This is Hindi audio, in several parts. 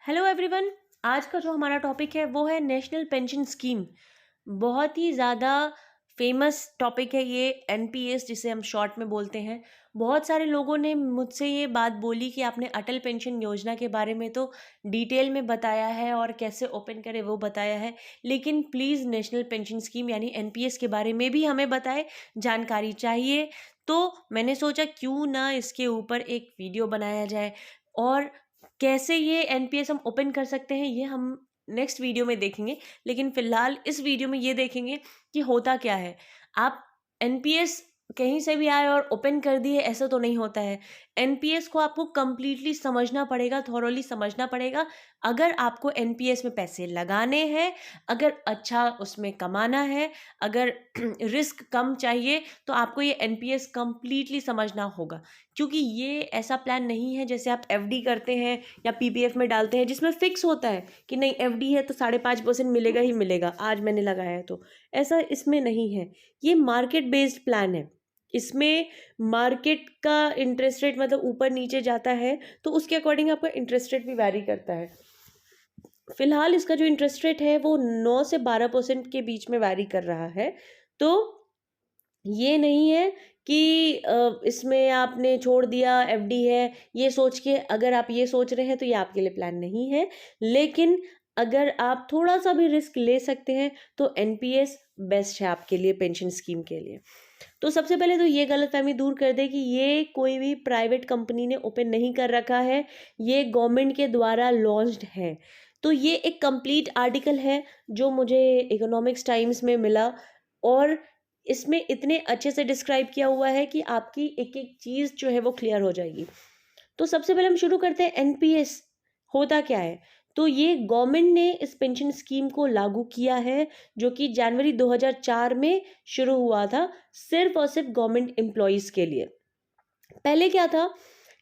Hello everyone. आज का जो हमारा टॉपिक है वो है नेशनल पेंशन स्कीम। बहुत ही ज़्यादा फेमस टॉपिक है ये, एनपीएस जिसे हम शॉर्ट में बोलते हैं। बहुत सारे लोगों ने मुझसे ये बात बोली कि आपने अटल पेंशन योजना के बारे में तो डिटेल में बताया है और कैसे ओपन करें वो बताया है, लेकिन प्लीज़ नेशनल पेंशन स्कीम यानी एनपीएस के बारे में भी हमें बताएं, जानकारी चाहिए। तो मैंने सोचा क्यों ना इसके ऊपर एक वीडियो बनाया जाए और कैसे ये एनपीएस हम ओपन कर सकते हैं ये हम नेक्स्ट वीडियो में देखेंगे। लेकिन फिलहाल इस वीडियो में ये देखेंगे कि होता क्या है। आप एनपीएस कहीं से भी आए और ओपन कर दिए ऐसा तो नहीं होता है। एनपीएस को आपको कंप्लीटली समझना पड़ेगा, थॉरोली समझना पड़ेगा। अगर आपको एनपीएस में पैसे लगाने हैं, अगर अच्छा उसमें कमाना है, अगर रिस्क कम चाहिए, तो आपको ये एनपीएस कंप्लीटली समझना होगा। क्योंकि ये ऐसा प्लान नहीं है जैसे आप एफडी करते हैं या पीपीएफ में डालते हैं जिसमें फिक्स होता है कि नहीं एफडी है तो 5.5% मिलेगा ही मिलेगा, आज मैंने लगाया है तो। ऐसा इसमें नहीं है। ये मार्केट बेस्ड प्लान है। इसमें मार्केट का इंटरेस्ट रेट मतलब ऊपर नीचे जाता है तो उसके अकॉर्डिंग आपका इंटरेस्ट रेट भी वैरी करता है। फिलहाल इसका जो इंटरेस्ट रेट है वो 9 से 12% के बीच में वैरी कर रहा है। तो ये नहीं है कि इसमें आपने छोड़ दिया एफडी है ये सोच के, अगर आप ये सोच रहे हैं तो ये आपके लिए प्लान नहीं है। लेकिन अगर आप थोड़ा सा भी रिस्क ले सकते हैं तो एनपीएस बेस्ट है आपके लिए, पेंशन स्कीम के लिए। तो सबसे पहले तो ये गलतफहमी दूर कर दे कि ये कोई भी प्राइवेट कंपनी ने ओपन नहीं कर रखा है, ये गवर्नमेंट के द्वारा लॉन्च्ड है। तो ये एक कंप्लीट आर्टिकल है जो मुझे इकोनॉमिक्स टाइम्स में मिला और इसमें इतने अच्छे से डिस्क्राइब किया हुआ है कि आपकी एक एक चीज़ जो है वो क्लियर हो जाएगी। तो सबसे पहले हम शुरू करते हैं एनपीएस होता क्या है। तो ये गवर्नमेंट ने इस पेंशन स्कीम को लागू किया है जो कि जनवरी 2004 में शुरू हुआ था, सिर्फ और सिर्फ गवर्नमेंट एम्प्लॉयज़ के लिए। पहले क्या था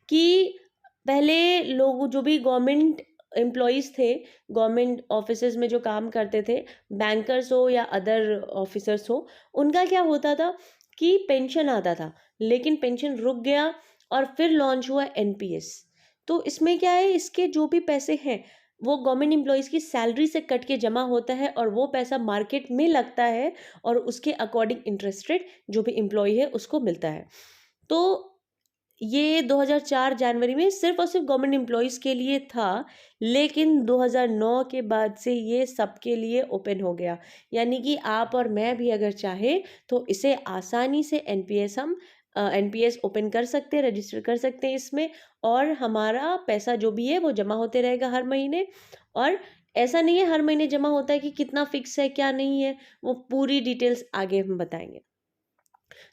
कि पहले लोग जो भी गवर्नमेंट एम्प्लॉयज़ थे, गवर्नमेंट ऑफिसेज में जो काम करते थे, बैंकर्स हो या अदर ऑफिसर्स हो, उनका क्या होता था कि पेंशन आता था, लेकिन पेंशन रुक गया और फिर लॉन्च हुआ एनपीएस। तो इसमें क्या है, इसके जो भी पैसे हैं वो गवर्नमेंट एम्प्लॉयज़ की सैलरी से कट के जमा होता है और वो पैसा मार्केट में लगता है और उसके अकॉर्डिंग इंटरेस्ट रेट जो भी एम्प्लॉय है उसको मिलता है। तो ये 2004 जनवरी में सिर्फ और सिर्फ गवर्नमेंट एम्प्लॉयज़ के लिए था, लेकिन 2009 के बाद से ये सबके लिए ओपन हो गया। यानी कि आप और मैं भी अगर चाहे तो इसे आसानी से एनपीएस ओपन कर सकते हैं, रजिस्टर कर सकते हैं इसमें, और हमारा पैसा जो भी है वो जमा होते रहेगा हर महीने। और ऐसा नहीं है हर महीने जमा होता है कि कितना फिक्स है क्या नहीं है, वो पूरी डिटेल्स आगे हम बताएंगे।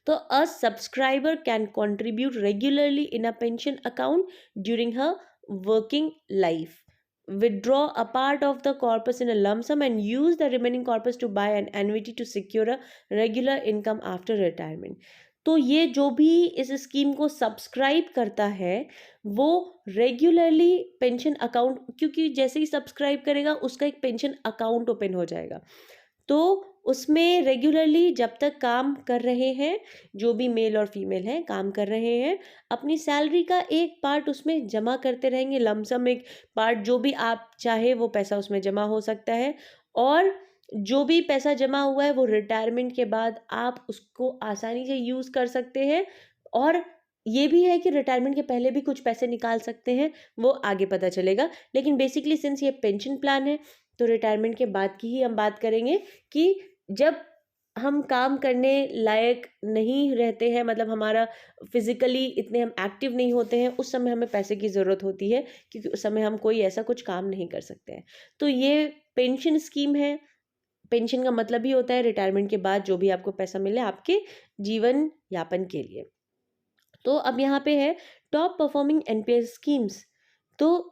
तो a subscriber can contribute regularly in a pension account during her working life, withdraw a part of the corpus in a lump sum and use the remaining corpus to buy an annuity to secure a regular income after retirement। तो ये जो भी इस स्कीम को सब्सक्राइब करता है वो रेगुलरली पेंशन अकाउंट, क्योंकि जैसे ही सब्सक्राइब करेगा उसका एक पेंशन अकाउंट ओपन हो जाएगा। तो उसमें रेगुलरली जब तक काम कर रहे हैं, जो भी मेल और फीमेल हैं काम कर रहे हैं, अपनी सैलरी का एक पार्ट उसमें जमा करते रहेंगे, लमसम एक पार्ट जो भी आप चाहे वो पैसा उसमें जमा हो सकता है। और जो भी पैसा जमा हुआ है वो रिटायरमेंट के बाद आप उसको आसानी से यूज़ कर सकते हैं। और ये भी है कि रिटायरमेंट के पहले भी कुछ पैसे निकाल सकते हैं, वो आगे पता चलेगा। लेकिन बेसिकली सिंस ये पेंशन प्लान है तो रिटायरमेंट के बाद की ही हम बात करेंगे कि जब हम काम करने लायक नहीं रहते हैं, मतलब हमारा फिजिकली इतने हम एक्टिव नहीं होते हैं, उस समय हमें पैसे की ज़रूरत होती है क्योंकि उस समय हम कोई ऐसा कुछ काम नहीं कर सकते हैं। तो ये पेंशन स्कीम है। पेंशन का मतलब ही होता है रिटायरमेंट के बाद जो भी आपको पैसा मिले आपके जीवन यापन के लिए। तो अब यहाँ पे है टॉप परफॉर्मिंग एनपीएस स्कीम्स। तो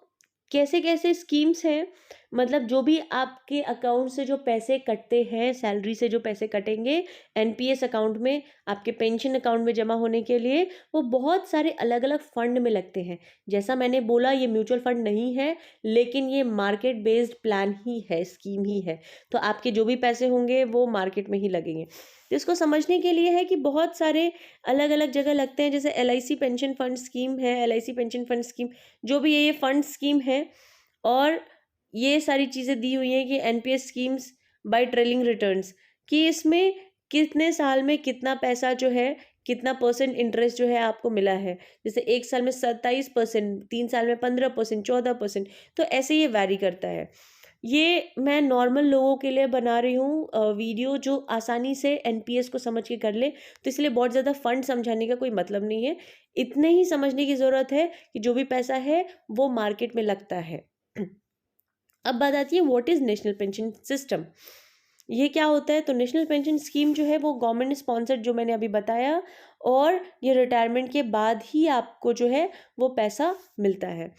कैसे कैसे स्कीम्स हैं, मतलब जो भी आपके अकाउंट से जो पैसे कटते हैं, सैलरी से जो पैसे कटेंगे एनपीएस अकाउंट में आपके पेंशन अकाउंट में जमा होने के लिए, वो बहुत सारे अलग अलग फंड में लगते हैं। जैसा मैंने बोला ये म्यूचुअल फंड नहीं है, लेकिन ये मार्केट बेस्ड प्लान ही है, स्कीम ही है। तो आपके जो भी पैसे होंगे वो मार्केट में ही लगेंगे। तो इसको समझने के लिए है कि बहुत सारे अलग अलग जगह लगते हैं। जैसे एलआईसी पेंशन फंड स्कीम है, एलआईसी पेंशन फंड स्कीम, जो भी ये फंड स्कीम है और ये सारी चीज़ें दी हुई हैं कि NPS schemes by trailing returns, कि इसमें कितने साल में कितना पैसा जो है, कितना परसेंट इंटरेस्ट जो है आपको मिला है। जैसे 1 साल में 27%, 3 साल में 15%, 14%, तो ऐसे ये वैरी करता है। ये मैं नॉर्मल लोगों के लिए बना रही हूँ वीडियो, जो आसानी से एनपीएस को समझ के कर ले, तो इसलिए बहुत ज़्यादा फंड समझाने का कोई मतलब नहीं है। इतने ही समझने की ज़रूरत है कि जो भी पैसा है वो मार्केट में लगता है। अब बात आती है what is national pension system. ये क्या होता है? तो नेशनल पेंशन स्कीम जो है वो गवर्नमेंट स्पॉन्सर्ड, जो मैंने अभी बताया, और ये रिटायरमेंट के बाद ही आपको जो है वो पैसा मिलता है।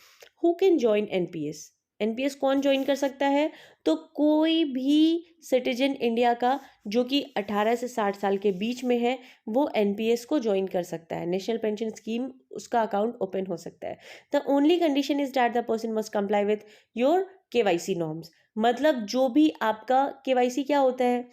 Who can join NPS? NPS कौन ज्वाइन कर सकता है? तो कोई भी सिटीजन इंडिया का जो कि 18 से 60 साल के बीच में है, वो एनपीएस को ज्वाइन कर सकता है। नेशनल पेंशन स्कीम, उसका अकाउंट ओपन हो सकता है। The only condition is that the person must comply with your KYC norms. मतलब जो भी आपका केवाईसी क्या होता है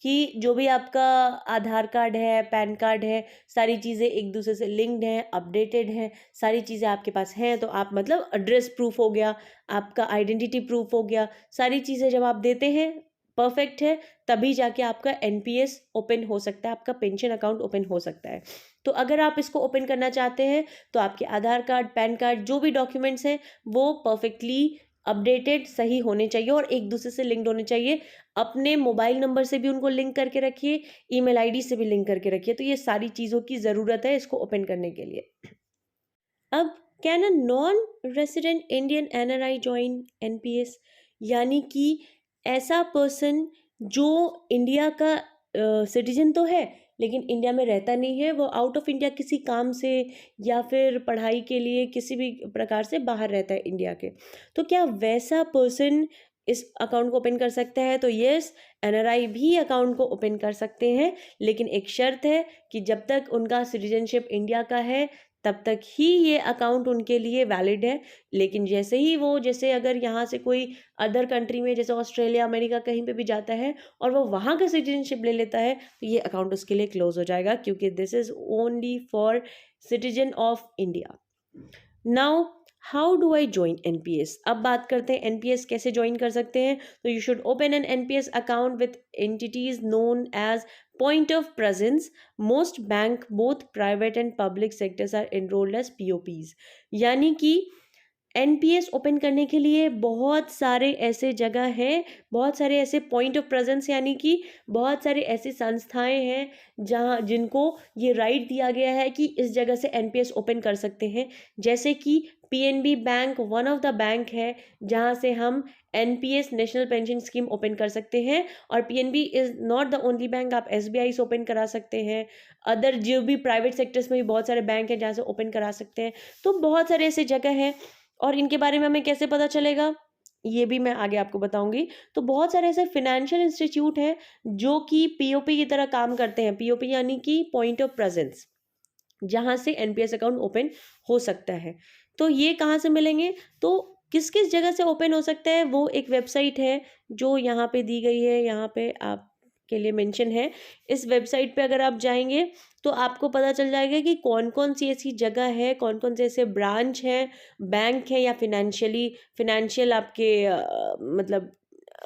कि जो भी आपका आधार कार्ड है, पैन कार्ड है, सारी चीज़ें एक दूसरे से लिंक्ड हैं, अपडेटेड हैं, सारी चीज़ें आपके पास हैं, तो आप मतलब एड्रेस प्रूफ हो गया, आपका आइडेंटिटी प्रूफ हो गया, सारी चीज़ें जब आप देते हैं, परफेक्ट है, तभी जाके आपका एनपीएस ओपन हो सकता है, आपका पेंशन अकाउंट ओपन हो सकता है। तो अगर आप इसको ओपन करना चाहते हैं तो आपके आधार कार्ड, पैन कार्ड, जो भी डॉक्यूमेंट्स हैं वो परफेक्टली अपडेटेड, सही होने चाहिए और एक दूसरे से लिंक्ड होने चाहिए। अपने मोबाइल नंबर से भी उनको लिंक करके रखिए, ईमेल आईडी से भी लिंक करके रखिए। तो ये सारी चीज़ों की ज़रूरत है इसको ओपन करने के लिए। अब can a non resident Indian NRI join NPS? यानी कि ऐसा पर्सन जो इंडिया का सिटीजन तो है लेकिन इंडिया में रहता नहीं है, वो आउट ऑफ इंडिया किसी काम से या फिर पढ़ाई के लिए किसी भी प्रकार से बाहर रहता है इंडिया के, तो क्या वैसा पर्सन इस अकाउंट को ओपन कर सकता है? तो यस, एनआरआई भी अकाउंट को ओपन कर सकते हैं, लेकिन एक शर्त है कि जब तक उनका सिटीजनशिप इंडिया का है तब तक ही ये अकाउंट उनके लिए वैलिड है। लेकिन जैसे ही वो, जैसे अगर यहाँ से कोई अदर कंट्री में, जैसे ऑस्ट्रेलिया, अमेरिका, कहीं पे भी जाता है और वो वहाँ का सिटीजनशिप ले लेता है, तो ये अकाउंट उसके लिए क्लोज हो जाएगा, क्योंकि this is only for citizen of India. Now how do I join NPS? अब बात करते हैं एनपीएस कैसे ज्वाइन कर सकते हैं। तो you should open an NPS account with entities known as point of presence. Most bank, both private and public sectors, are enrolled as POPs. यानी कि एनपीएस ओपन करने के लिए बहुत सारे ऐसे जगह हैं, बहुत सारे ऐसे पॉइंट ऑफ प्रेजेंस, यानी कि बहुत सारे ऐसी संस्थाएं हैं जहां जिनको ये राइट दिया गया है कि इस जगह से एनपीएस ओपन कर सकते हैं। जैसे कि PNB bank one of the bank है जहां से हम NPS, national pension scheme, open कर सकते हैं। और PNB is not the only bank, आप एसबीआई से ओपन करा सकते हैं। अदर जो भी प्राइवेट सेक्टर्स में भी बहुत सारे बैंक हैं जहाँ से ओपन करा सकते हैं। तो बहुत सारे ऐसे जगह हैं, और इनके बारे में हमें कैसे पता चलेगा, ये भी मैं आगे आपको बताऊंगी। तो बहुत सारे ऐसे फिनेंशियल इंस्टीट्यूट हैं जो कि पीओपी की तरह काम करते हैं। पीओपी यानी कि पॉइंट ऑफ प्रेजेंस, जहां से एनपीएस अकाउंट ओपन हो सकता है। तो ये कहाँ से मिलेंगे? तो किस किस जगह से ओपन हो सकता है, वो एक वेबसाइट है जो यहाँ पे दी गई है, यहाँ पे आप के लिए मेंशन है। इस वेबसाइट पे अगर आप जाएंगे तो आपको पता चल जाएगा कि कौन कौन सी ऐसी जगह है, कौन कौन से ऐसे ब्रांच हैं, बैंक हैं, या फिनेंशियल आपके मतलब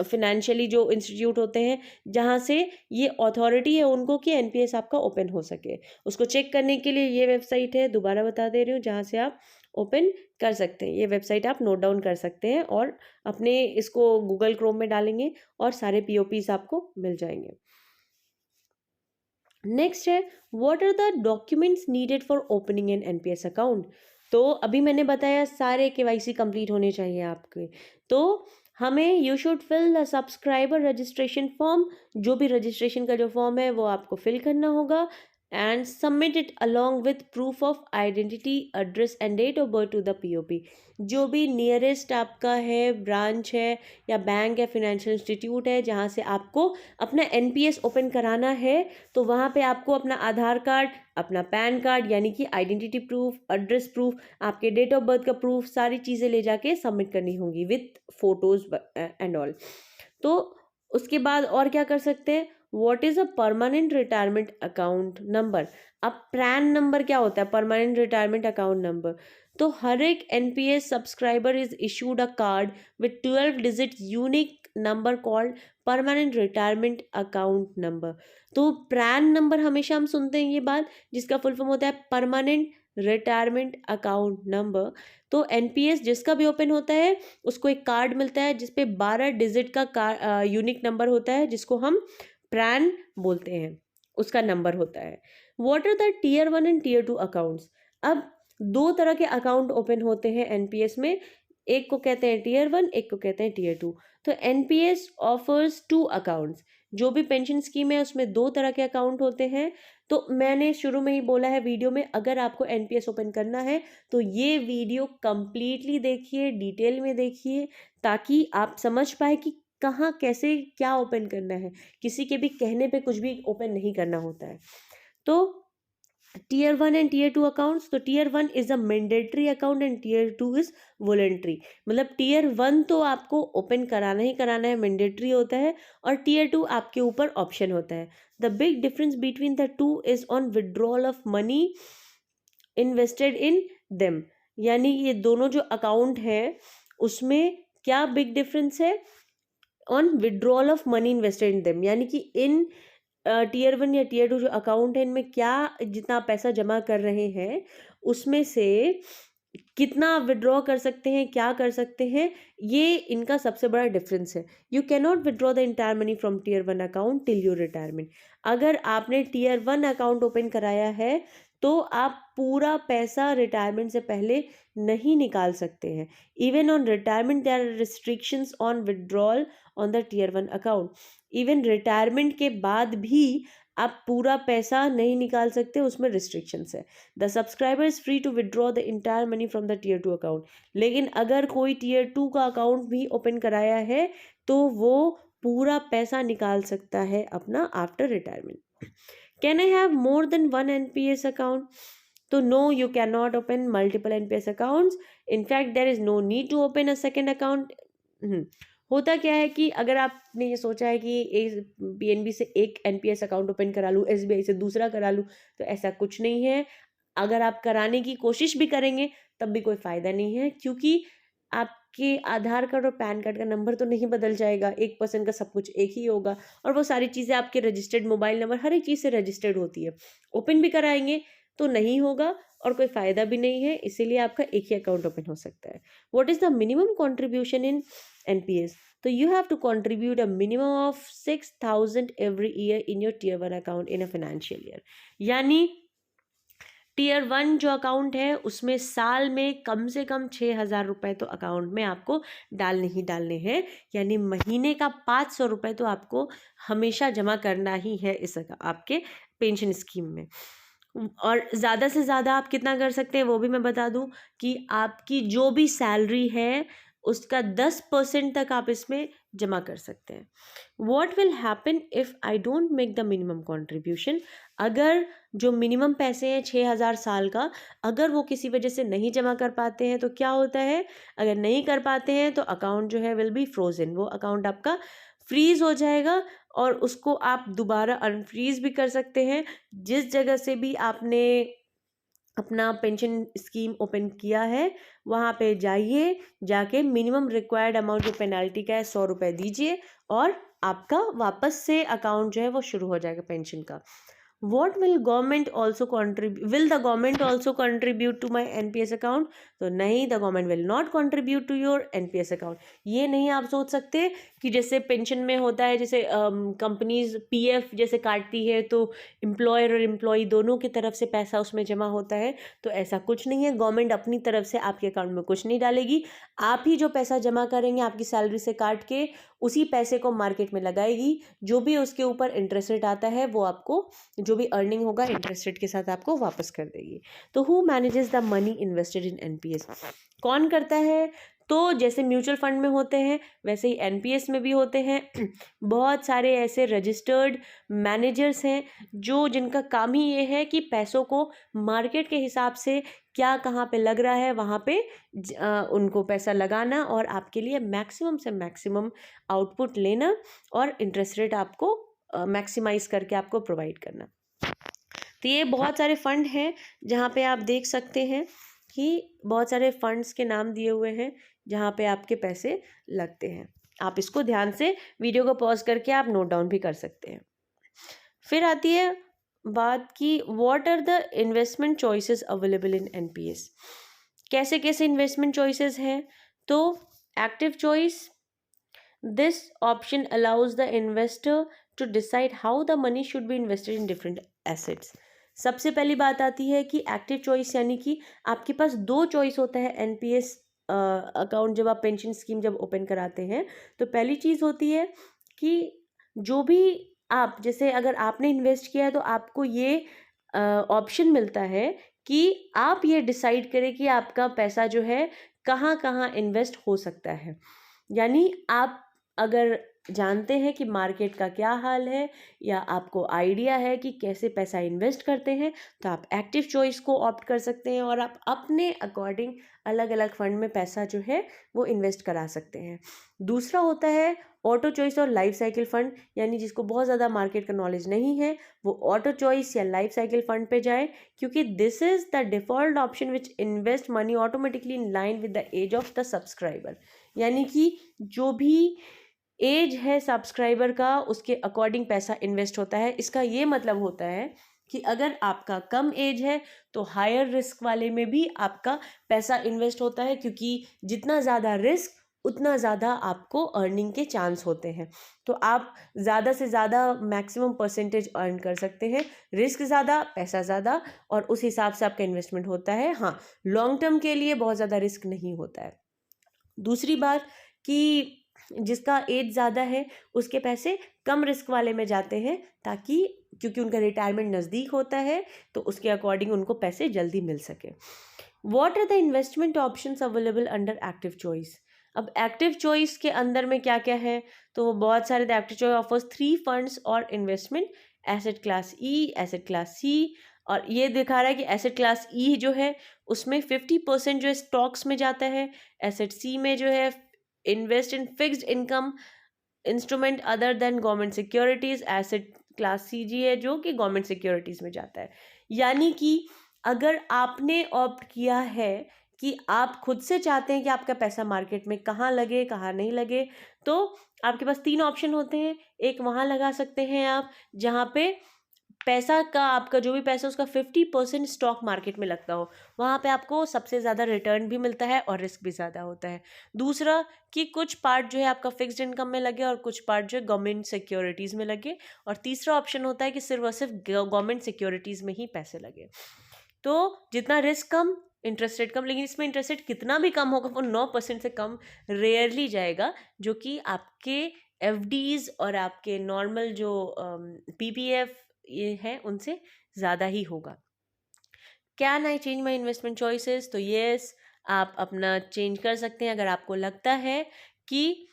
फिनेंशियली जो इंस्टीट्यूट होते हैं जहाँ से ये अथॉरिटी है उनको कि एनपीएस आपका ओपन हो सके। उसको चेक करने के लिए ये वेबसाइट है, दोबारा बता दे रही हूँ, जहाँ से आप ओपन कर सकते हैं। ये वेबसाइट आप नोट डाउन कर सकते हैं और अपने इसको गूगल क्रोम में डालेंगे और सारे पीओपीज आपको मिल जाएंगे। नेक्स्ट है, what are the documents needed for opening an NPS account? तो अभी मैंने बताया सारे केवाईसी कंप्लीट होने चाहिए आपके। तो हमें you should fill the subscriber registration form. जो भी रजिस्ट्रेशन का जो फॉर्म है वो आपको फिल करना होगा and submit it along with proof of identity, address and date of birth to the POP. जो भी नियरेस्ट आपका है, ब्रांच है या बैंक या फिनेंशियल इंस्टीट्यूट है जहाँ से आपको अपना एनपीएस ओपन कराना है, तो वहाँ पे आपको अपना आधार कार्ड, अपना पैन कार्ड यानी कि आइडेंटिटी प्रूफ, एड्रेस प्रूफ, आपके डेट ऑफ बर्थ का प्रूफ, सारी चीज़ें ले जाके सबमिट करनी होंगी विथ फोटोज एंड ऑल। तो उसके बाद और क्या कर सकते हैं, what is a permanent retirement account number? अब प्रैन नंबर क्या होता है? Permanent retirement account number. तो हर एक NPS subscriber is issued a card with 12 digit unique number called permanent retirement account number. तो प्रैन नंबर हमेशा हम सुनते हैं ये बात, जिसका फुल फॉर्म होता है परमानेंट रिटायरमेंट अकाउंट नंबर। तो एनपीएस जिसका भी ओपन होता है उसको एक कार्ड मिलता है जिसपे 12 डिजिट का यूनिक नंबर होता है, जिसको हम प्रैन बोलते हैं, उसका नंबर होता है। What are the tier 1 and tier 2 accounts? अब दो तरह के अकाउंट ओपन होते हैं एनपीएस में, एक को कहते हैं टीयर 1, एक को कहते हैं टीयर 2। तो एनपीएस ऑफर्स 2 अकाउंट्स। जो भी पेंशन स्कीम है उसमें दो तरह के अकाउंट होते हैं। तो मैंने शुरू में ही बोला है वीडियो में, अगर आपको एनपीएस ओपन करना है तो ये वीडियो कंप्लीटली देखिए, डिटेल में देखिए, ताकि आप समझ पाए कि कहाँ कैसे क्या ओपन करना है। किसी के भी कहने पे कुछ भी ओपन नहीं करना होता है। तो टीयर 1 एंड टीयर 2 अकाउंट्स, तो tier 1 is a mandatory account and tier 2 is voluntary. मतलब टीयर 1 तो आपको ओपन कराना ही कराना है, मैंडेटरी होता है, और टीयर 2 आपके ऊपर ऑप्शन होता है। The big difference between the two is on withdrawal of money invested in them. यानी ये दोनों जो अकाउंट है उसमें क्या बिग डिफरेंस है? On withdrawal of money invested in them, यानी कि इन टीयर 1 या टीयर 2 जो अकाउंट है इनमें क्या जितना पैसा जमा कर रहे हैं उसमें से कितना विड्रॉ कर सकते हैं, क्या कर सकते हैं, ये इनका सबसे बड़ा डिफरेंस है। You cannot withdraw the entire money from tier 1 account till your retirement. अगर आपने टीयर 1 अकाउंट ओपन कराया है तो आप पूरा पैसा रिटायरमेंट से पहले नहीं निकाल सकते हैं। Even on retirement there are restrictions on withdrawal on the tier 1 account. Even retirement के बाद भी आप पूरा पैसा नहीं निकाल सकते, उसमें रिस्ट्रिक्शंस है। The subscriber is free to withdraw the entire money from the tier 2 account. लेकिन अगर कोई टीयर 2 का अकाउंट भी ओपन कराया है तो वो पूरा पैसा निकाल सकता है अपना after retirement. Can I have more than one NPS account? तो no, you can not open multiple NPS accounts. In fact there is no need to open a second account. होता क्या है कि अगर आपने ये सोचा है कि पीएनबी से एक एनपीएस अकाउंट ओपन करा लूँ, एसबीआई से दूसरा करा लूँ, तो ऐसा कुछ नहीं है। अगर आप कराने की कोशिश भी करेंगे तब भी कोई फ़ायदा नहीं है, क्योंकि आपके आधार कार्ड और पैन कार्ड का नंबर तो नहीं बदल जाएगा, एक पर्सन का सब कुछ एक ही होगा, और वो सारी चीज़ें आपके रजिस्टर्ड मोबाइल नंबर हर एक चीज़ से रजिस्टर्ड होती है। ओपन भी कराएंगे तो नहीं होगा और कोई फ़ायदा भी नहीं है, इसीलिए आपका एक ही अकाउंट ओपन हो सकता है। What is the minimum contribution in NPS? तो you have to contribute a minimum of 6,000 every year in your tier 1 account in a financial year. यानी टीयर 1 जो अकाउंट है उसमें साल में कम से कम 6,000 रुपये तो अकाउंट में आपको डालने ही डालने हैं। यानी महीने का 500 रुपये तो आपको हमेशा जमा करना ही है इस आपके पेंशन स्कीम में। और ज़्यादा से ज़्यादा आप कितना कर सकते हैं वो भी मैं बता दूं कि आपकी जो भी सैलरी है उसका 10% तक आप इसमें जमा कर सकते हैं। What will happen if I don't make the minimum contribution? अगर जो मिनिमम पैसे हैं 6,000 साल का, अगर वो किसी वजह से नहीं जमा कर पाते हैं तो क्या होता है? अगर नहीं कर पाते हैं तो अकाउंट जो है विल बी फ्रोजन, वो अकाउंट आपका फ्रीज हो जाएगा और उसको आप दोबारा अनफ्रीज भी कर सकते हैं। जिस जगह से भी आपने अपना पेंशन स्कीम ओपन किया है वहाँ पे जाइए, जाके मिनिमम रिक्वायर्ड अमाउंट जो पेनल्टी का है 100 रुपये दीजिए और आपका वापस से अकाउंट जो है वो शुरू हो जाएगा पेंशन का। What will government also contribute? Will the government also contribute to my NPS account? तो नहीं, the government will not contribute to your NPS account। ये नहीं आप सोच सकते कि जैसे पेंशन में होता है, जैसे कंपनीज पीएफ जैसे काटती है तो एम्प्लॉयर और एम्प्लॉई दोनों की तरफ से पैसा उसमें जमा होता है, तो ऐसा कुछ नहीं है। गवर्नमेंट अपनी तरफ से आपके अकाउंट में कुछ नहीं डालेगी, आप ही जो पैसा जमा करेंगे आपकी सैलरी से काट के उसी पैसे को मार्केट में लगाएगी। जो भी उसके ऊपर इंटरेस्ट रेट आता है वो आपको, जो भी अर्निंग होगा इंटरेस्ट रेट के साथ आपको वापस कर देगी। तो who manages the money invested in NPS? कौन करता है? तो जैसे म्यूचुअल फंड में होते हैं वैसे ही एनपीएस में भी होते हैं। बहुत सारे ऐसे रजिस्टर्ड मैनेजर्स हैं जो जिनका काम ही ये है कि पैसों को मार्केट के हिसाब से क्या कहाँ पे लग रहा है वहाँ पे उनको पैसा लगाना और आपके लिए मैक्सिमम से मैक्सिमम आउटपुट लेना और इंटरेस्ट रेट आपको मैक्सिमाइज करके आपको प्रोवाइड करना। तो ये बहुत सारे फंड हैं जहाँ पे आप देख सकते हैं कि बहुत सारे फंड्स के नाम दिए हुए हैं जहाँ पे आपके पैसे लगते हैं। आप इसको ध्यान से वीडियो को पॉज करके आप नोट डाउन भी कर सकते हैं। फिर आती है बात कि what are the investment choices available in NPS. कैसे कैसे इन्वेस्टमेंट चॉइसेस हैं? तो active choice, this option allows the investor to decide how the money should be invested in different assets. सबसे पहली बात आती है कि एक्टिव चॉइस यानी कि आपके पास दो चॉइस होता है एनपीएस अकाउंट जब आप पेंशन स्कीम जब ओपन कराते हैं। तो पहली चीज़ होती है कि जो भी आप, जैसे अगर आपने इन्वेस्ट किया है तो आपको ये ऑप्शन मिलता है कि आप ये डिसाइड करें कि आपका पैसा जो है कहाँ कहाँ इन्वेस्ट हो सकता है। यानी आप अगर जानते हैं कि मार्केट का क्या हाल है या आपको आइडिया है कि कैसे पैसा इन्वेस्ट करते हैं, तो आप एक्टिव चॉइस को ऑप्ट कर सकते हैं और आप अपने अकॉर्डिंग अलग अलग फंड में पैसा जो है वो इन्वेस्ट करा सकते हैं। दूसरा होता है ऑटो चॉइस और लाइफ साइकिल फंड, यानी जिसको बहुत ज़्यादा मार्केट का नॉलेज नहीं है वो ऑटो चॉइस या लाइफ साइकिल फंड पे जाए, क्योंकि this is the default option which invest money automatically in line with the age of the subscriber. यानी कि जो भी एज है सब्सक्राइबर का उसके अकॉर्डिंग पैसा इन्वेस्ट होता है। इसका ये मतलब होता है कि अगर आपका कम एज है तो हायर रिस्क वाले में भी आपका पैसा इन्वेस्ट होता है, क्योंकि जितना ज़्यादा रिस्क उतना ज़्यादा आपको अर्निंग के चांस होते हैं। तो आप ज़्यादा से ज़्यादा मैक्सिमम परसेंटेज अर्न कर सकते हैं। रिस्क ज़्यादा, पैसा ज़्यादा, और उस हिसाब से आपका इन्वेस्टमेंट होता है। हाँ, लॉन्ग टर्म के लिए बहुत ज़्यादा रिस्क नहीं होता है। दूसरी बात कि जिसका एज ज़्यादा है उसके पैसे कम रिस्क वाले में जाते हैं, ताकि क्योंकि उनका रिटायरमेंट नज़दीक होता है तो उसके अकॉर्डिंग उनको पैसे जल्दी मिल सके। What are the investment options available under active choice. अब एक्टिव चॉइस के अंदर में क्या क्या है? तो बहुत सारे, the active choice offers 3 funds और investment, asset class E, asset class C. और ये दिखा रहा है कि एसेट क्लास ई जो है उसमें 50% जो है स्टॉक्स में जाता है। एसेट सी में जो है invest in fixed income instrument other than government securities. Asset class C G है जो कि गवर्नमेंट सिक्योरिटीज में जाता है। यानी कि अगर आपने ऑप्ट किया है कि आप खुद से चाहते हैं कि आपका पैसा मार्केट में कहाँ लगे कहाँ नहीं लगे, तो आपके पास 3 ऑप्शन होते हैं। एक वहाँ लगा सकते हैं आप जहाँ पे पैसा का, आपका जो भी पैसा उसका 50% स्टॉक मार्केट में लगता हो, वहाँ पे आपको सबसे ज़्यादा रिटर्न भी मिलता है और रिस्क भी ज़्यादा होता है। दूसरा कि कुछ पार्ट जो है आपका फिक्स्ड इनकम में लगे और कुछ पार्ट जो है गवर्नमेंट सिक्योरिटीज़ में लगे। और तीसरा ऑप्शन होता है कि सिर्फ और सिर्फ गवर्नमेंट सिक्योरिटीज़ में ही पैसे लगे। तो जितना रिस्क कम, इंटरेस्ट रेट कम, लेकिन इसमें इंटरेस्ट रेट कितना भी कम होगा वो 9% से कम रेयरली जाएगा, जो कि आपके एफडीज और आपके नॉर्मल जो पीपीएफ ये है उनसे ज़्यादा ही होगा। Can I change my investment choices? तो येस, आप अपना चेंज कर सकते हैं अगर आपको लगता है कि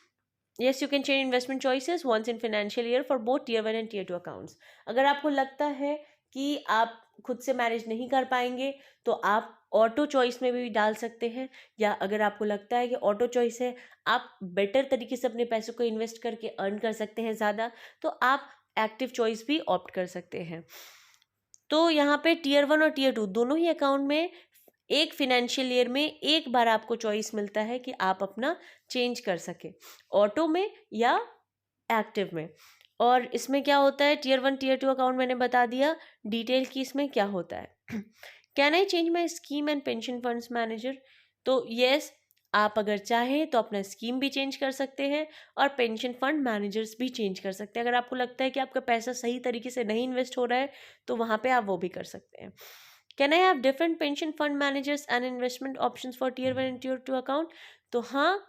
yes you can change investment choices once in financial year for both tier 1 and tier 2 accounts। अगर आपको लगता है कि आप खुद से मैनेज नहीं कर पाएंगे तो आप ऑटो चॉइस में भी डाल सकते हैं, या अगर आपको लगता है कि ऑटो चॉइस है आप बेटर तरीके से अपने पैसों को इन्वेस्ट करके अर्न कर सकते हैं ज़्यादा, तो आप एक्टिव चॉइस भी ऑप्ट कर सकते हैं। तो यहाँ पे टियर 1 और टियर 2 दोनों ही अकाउंट में एक फिनेंशियल ईयर में एक बार आपको चॉइस मिलता है कि आप अपना चेंज कर सके, ऑटो में या एक्टिव में। और इसमें क्या होता है, टियर 1 टियर 2 अकाउंट मैंने बता दिया डिटेल की इसमें क्या होता है। Can I change my scheme and pension funds manager? तो येस, आप अगर चाहें तो अपना स्कीम भी चेंज कर सकते हैं और पेंशन फंड मैनेजर्स भी चेंज कर सकते हैं। अगर आपको लगता है कि आपका पैसा सही तरीके से नहीं इन्वेस्ट हो रहा है तो वहाँ पे आप वो भी कर सकते हैं। Can I have different pension fund managers and investment options for tier 1 and tier 2 account? तो हाँ,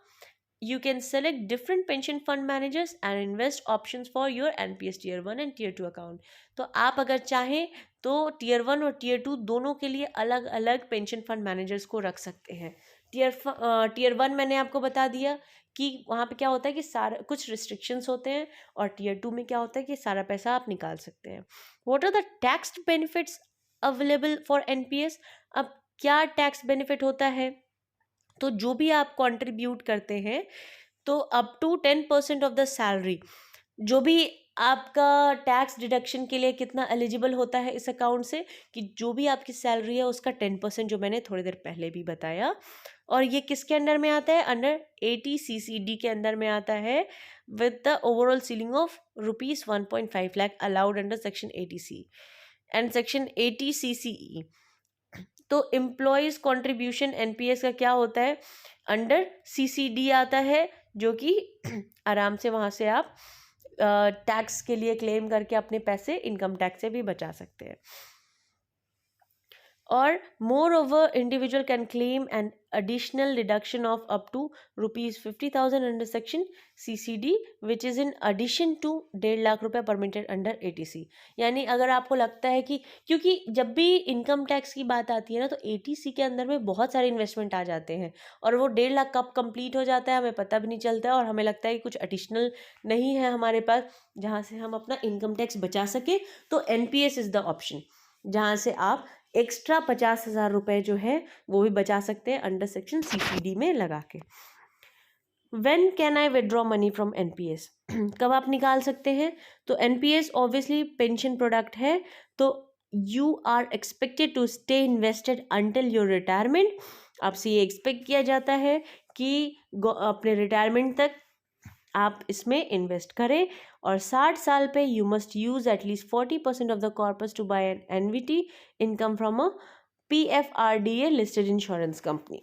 you can select different pension fund managers and invest options for your NPS tier 1 and tier 2 account। तो आप अगर चाहें तो टियर 1 और टियर 2 दोनों के लिए अलग अलग पेंशन फंड मैनेजर्स को रख सकते हैं। टियर 1 मैंने आपको बता दिया कि वहाँ पे क्या होता है कि सारा कुछ रिस्ट्रिक्शंस होते हैं, और टियर 2 में क्या होता है कि सारा पैसा आप निकाल सकते हैं। What are the tax benefits available for NPS? अब क्या टैक्स बेनिफिट होता है? तो जो भी आप कंट्रीब्यूट करते हैं तो up to 10% of the salary, जो भी आपका टैक्स डिडक्शन के लिए कितना एलिजिबल होता है इस अकाउंट से, कि जो भी आपकी सैलरी है उसका 10%, जो मैंने थोड़ी देर पहले भी बताया। और ये किसके अंडर में आता है? अंडर 80 CCD के अंदर में आता है, with the overall ceiling of ₹1.5 lakh allowed under section 80C and section 80CCE। तो एम्प्लॉयज़ कॉन्ट्रीब्यूशन एनपीएस का क्या होता है? अंडर सीसीडी आता है, जो कि आराम से वहाँ से आप टैक्स के लिए क्लेम करके अपने पैसे इनकम टैक्स से भी बचा सकते हैं। और moreover individual can claim an additional deduction of up to ₹50,000 under section CCD which is in addition to 1.5 lakh रुपये परमिटेड अंडर ATC। यानी अगर आपको लगता है कि, क्योंकि जब भी इनकम टैक्स की बात आती है ना, तो ATC के अंदर में बहुत सारे इन्वेस्टमेंट आ जाते हैं और वो 1.5 लाख कब कंप्लीट हो जाता है हमें पता भी नहीं चलता है, और हमें लगता है कि कुछ एडिशनल नहीं है हमारे पास जहाँ से हम अपना इनकम टैक्स बचा सके। तो NPS इज़ द ऑप्शन जहाँ से आप एक्स्ट्रा 50,000 रुपये जो है वो भी बचा सकते हैं अंडर सेक्शन CCD में लगा के। When can I withdraw money from NPS? कब आप निकाल सकते हैं? तो NPS ऑब्वियसली पेंशन प्रोडक्ट है, तो you are expected to stay invested until your retirement. आपसे ये एक्सपेक्ट किया जाता है कि अपने रिटायरमेंट तक आप इसमें इन्वेस्ट करें, और 60 साल पे you must use at least 40% of the corpus to buy an annuity income from a PFRDA listed insurance company.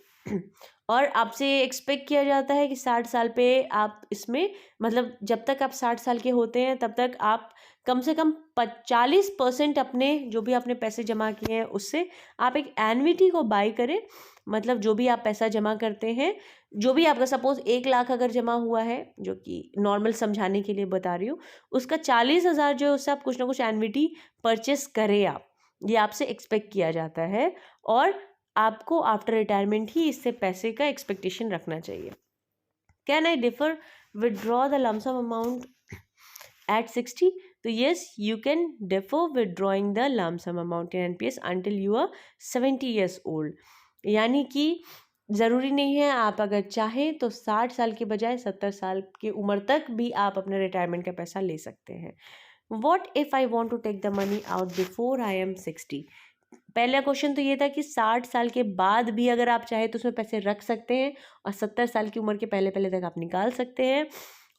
और आपसे एक्सपेक्ट किया जाता है कि 60 साल पे आप इसमें, मतलब जब तक आप 60 साल के होते हैं तब तक आप कम से कम 40% अपने जो भी आपने पैसे जमा किए हैं उससे आप एक एनवीटी को बाय करें। मतलब जो भी आप पैसा जमा करते हैं, जो भी आपका सपोज 1 लाख अगर जमा हुआ है, जो कि नॉर्मल समझाने के लिए बता रही हूँ, उसका 40,000 जो है उससे आप कुछ ना कुछ एनवीटी परचेस करें आप, ये आपसे एक्सपेक्ट किया जाता है। और आपको आफ्टर रिटायरमेंट ही इससे पैसे का एक्सपेक्टेशन रखना चाहिए। Can I defer withdraw the lump sum amount at 60? तो yes, you can defer withdrawing the lump sum amount in NPS until you are 70 years old. यानी कि ज़रूरी नहीं है, आप अगर चाहें तो 60 साल के बजाय 70 साल की उम्र तक भी आप अपने रिटायरमेंट का पैसा ले सकते हैं। What if I want to take the money out before I am 60? पहला क्वेश्चन तो ये था कि 60 साल के बाद भी अगर आप चाहे तो उसमें पैसे रख सकते हैं, और 70 साल की उम्र के पहले पहले तक आप निकाल सकते हैं।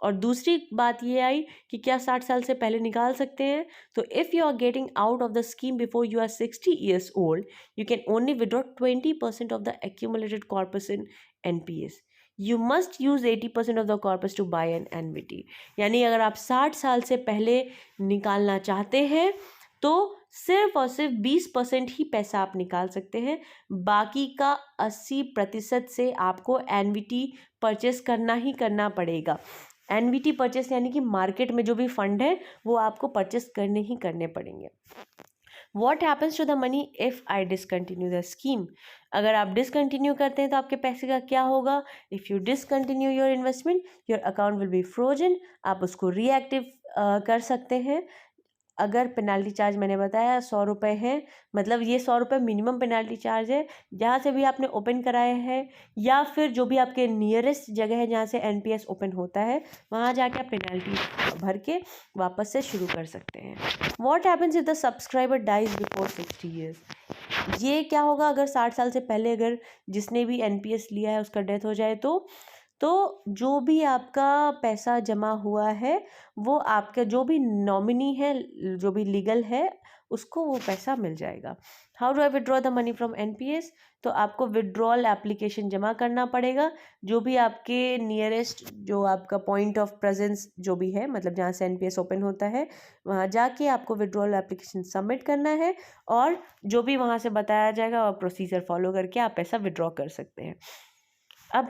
और दूसरी बात ये आई कि क्या 60 साल से पहले निकाल सकते हैं? तो if you are getting out of the scheme before you are 60 years old, you can only withdraw 20% of the accumulated corpus in NPS। You must use 80% of the corpus to buy an annuity. यानी अगर आप 60 साल से पहले निकालना चाहते हैं तो सिर्फ और सिर्फ 20% ही पैसा आप निकाल सकते हैं, बाकी का 80% से आपको एनवीटी परचेस करना ही करना पड़ेगा। एनवीटी परचेस यानी कि मार्केट में जो भी फंड है वो आपको परचेस करने ही करने पड़ेंगे। What happens to the money if I discontinue the scheme? अगर आप डिसकंटिन्यू करते हैं तो आपके पैसे का क्या होगा? If you discontinue your investment, your account will be frozen. आप उसको रीएक्टिव कर सकते हैं। अगर पेनाल्टी चार्ज मैंने बताया 100 रुपये है, मतलब ये 100 रुपये मिनिमम पेनाल्टी चार्ज है जहाँ से भी आपने ओपन कराया है, या फिर जो भी आपके नियरेस्ट जगह है जहाँ से NPS ओपन होता है वहाँ जाके आप पेनाल्टी भर के वापस से शुरू कर सकते हैं। What happens if the subscriber dies before 60 years? ये क्या होगा अगर 60 साल से पहले अगर जिसने भी NPS लिया है उसका डेथ हो जाए तो जो भी आपका पैसा जमा हुआ है वो आपका जो भी नॉमिनी है, जो भी लीगल है, उसको वो पैसा मिल जाएगा। How do I withdraw the money from NPS? तो आपको विड्रॉल एप्लीकेशन जमा करना पड़ेगा, जो भी आपके नियरेस्ट जो आपका पॉइंट ऑफ प्रेजेंस जो भी है, मतलब जहाँ से NPS ओपन होता है वहाँ जाके आपको विड्रॉल एप्लीकेशन सबमिट करना है, और जो भी वहाँ से बताया जाएगा और प्रोसीजर फॉलो करके आप पैसा विड्रॉ कर सकते हैं। अब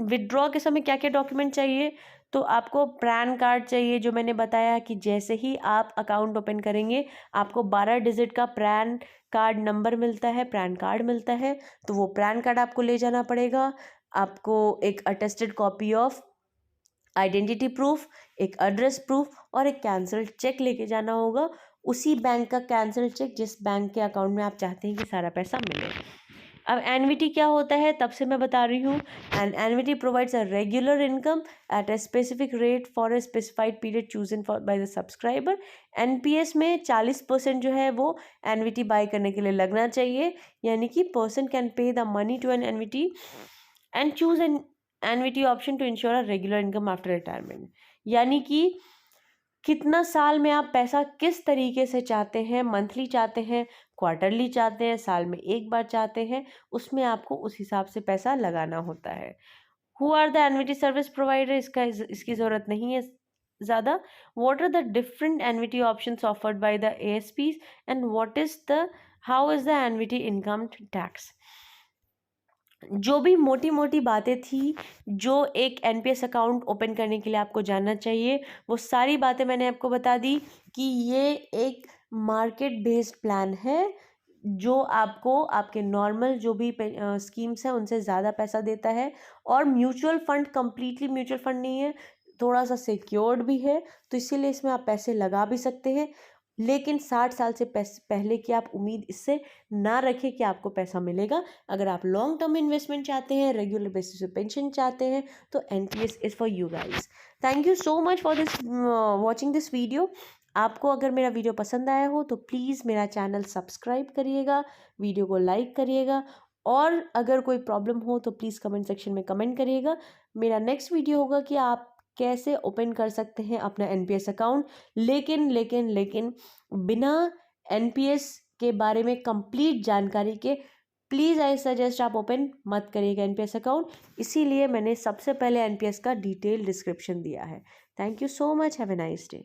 विड्रॉ के समय क्या क्या डॉक्यूमेंट चाहिए? तो आपको पैन कार्ड चाहिए, जो मैंने बताया कि जैसे ही आप अकाउंट ओपन करेंगे आपको 12 डिजिट का पैन कार्ड नंबर मिलता है, पैन कार्ड मिलता है, तो वो पैन कार्ड आपको ले जाना पड़ेगा। आपको एक attested copy of identity proof, एक एड्रेस प्रूफ और एक कैंसल्ड चेक लेके जाना होगा, उसी बैंक का कैंसल्ड चेक जिस बैंक के अकाउंट में आप चाहते हैं कि सारा पैसा मिले। अब एनवीटी क्या होता है तब से मैं बता रही हूँ। And NVT provides a regular income at a specific rate for a specified period chosen for by the subscriber. NPS में 40% जो है वो एनवीटी बाय करने के लिए लगना चाहिए, यानी कि person can pay the money to an annuity and choose an annuity option to ensure a regular income after retirement. यानी कि कितना साल में आप पैसा किस तरीके से चाहते हैं, मंथली चाहते हैं, क्वार्टरली चाहते हैं, साल में एक बार चाहते हैं, उसमें आपको उस हिसाब से पैसा लगाना होता है। Who are the annuity service provider, इसकी ज़रूरत नहीं है ज़्यादा। What are the different annuity options offered by the ASPs and what is the how is the annuity income tax. जो भी मोटी मोटी बातें थी जो एक एनपीएस अकाउंट ओपन करने के लिए आपको जानना चाहिए, वो सारी बातें मैंने आपको बता दी कि ये एक मार्केट बेस्ड प्लान है जो आपको आपके नॉर्मल जो भी स्कीम्स हैं उनसे ज़्यादा पैसा देता है। और mutual fund completely mutual fund नहीं है, थोड़ा सा सिक्योर्ड भी है, तो इसीलिए इसमें आप पैसे लगा भी सकते हैं। लेकिन 60 साल से पहले की आप उम्मीद इससे ना रखें कि आपको पैसा मिलेगा। अगर आप लॉन्ग टर्म इन्वेस्टमेंट चाहते हैं, रेगुलर बेसिस पे पेंशन चाहते हैं, तो NPS is for you guys. Thank you so much for this watching this video. आपको अगर मेरा वीडियो पसंद आया हो तो प्लीज़ मेरा चैनल सब्सक्राइब करिएगा, वीडियो को लाइक करिएगा, और अगर कोई प्रॉब्लम हो तो प्लीज़ कमेंट सेक्शन में कमेंट करिएगा। मेरा नेक्स्ट वीडियो होगा कि आप कैसे ओपन कर सकते हैं अपना एनपीएस अकाउंट, लेकिन बिना एनपीएस के बारे में कंप्लीट जानकारी के प्लीज़ आई सजेस्ट आप ओपन मत करिएगा एनपीएस अकाउंट। इसीलिए मैंने सबसे पहले एनपीएस का डिटेल डिस्क्रिप्शन दिया है। Thank you so much, have a nice day.